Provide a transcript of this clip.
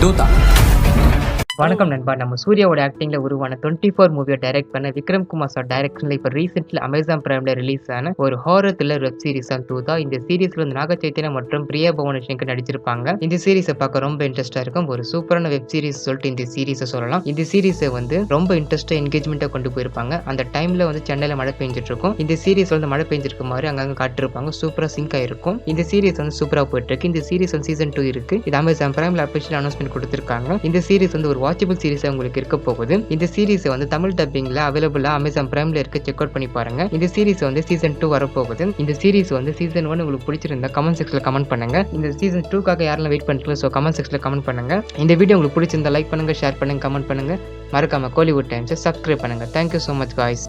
தூதா. வணக்கம் நண்பா. நம்ம சூர்யாவோட ஆக்டிங்ல உருவான 24 மூவிய டைரக்ட் பண்ண விக்ரம் குமார் சார் டைரக்ஷன்ல இப்ப ரீசென்ட்லி அமேசான் பிரைம்ல ரிலீஸ் ஆன ஒரு ஹாரர் த்ரில்லர் வெப் சீரிஸ் தான் தூதா. இந்த சீரிஸ்ல வந்து நாக சைத்தன்யா மற்றும் பிரியா பவானிசங்கர் நடிச்சிருப்பாங்க. இந்த சீரிஸ பார்க்க ரொம்ப இன்ட்ரெஸ்டா இருக்கும். ஒரு சூப்பரான வெப் சீரிஸ் சொல்லிட்டு இந்த சீரிஸ சொல்லலாம். இந்த சீரிஸ வந்து ரொம்ப இன்ட்ரெஸ்டா என்கேஜ்மெண்ட்டா கொண்டு போயிருப்பாங்க. அந்த டைம்ல வந்து சென்னையில மழை பெஞ்சிட்டு இருக்கும். இந்த சீரிஸ் வந்து மழை பெஞ்சிருக்க மாதிரி அங்கங்க காட்டிருப்பாங்க. சூப்பரா சிங்க் ஆயிருக்கும். இந்த சீரிஸ் வந்து சூப்பரா போயிட்டு இருக்கு. இந்த சீரிஸ் வந்து சீசன் 2 இருக்கு. இது அமேசான் பிரைம்ல அபிஷியல் அனௌன்ஸ்மெண்ட் கொடுத்திருக்காங்க. இந்த சீரிஸ் வந்து ஒரு வாட்சபிள் சீரிஸா உங்களுக்கு இருக்க போகுது. இந்த சீரிஸ் வந்து தமிழ் டப்பிங்ல அவைலபிளா அமேசான் பிரைம்ல இருக்கு. செக் அவுட் பண்ணி பாருங்க. இந்த சீரிஸ் வந்து சீசன் 2 வரப்போகுது. இந்த சீரிஸ் வந்து சீசன் 1 உங்களுக்கு பிடிச்சிருந்தா கமெண்ட் செக்ஷன்ல கமெண்ட் பண்ணுங்க. இந்த சீசன் 2க்காக யாரெல்லாம் வெயிட் பண்ணிட்டு சோ கமெண்ட் செக்ஷன்ல கமெண்ட் பண்ணுங்க. இந்த வீடியோ உங்களுக்கு பிடிச்சிருந்தா லைக் பண்ணுங்க, ஷேர் பண்ணுங்க, கமெண்ட் பண்ணுங்க. மறக்காம கோலிவுட் டைம்ஸ் சப்ஸ்கிரைப் பண்ணுங்க. Thank you so much guys.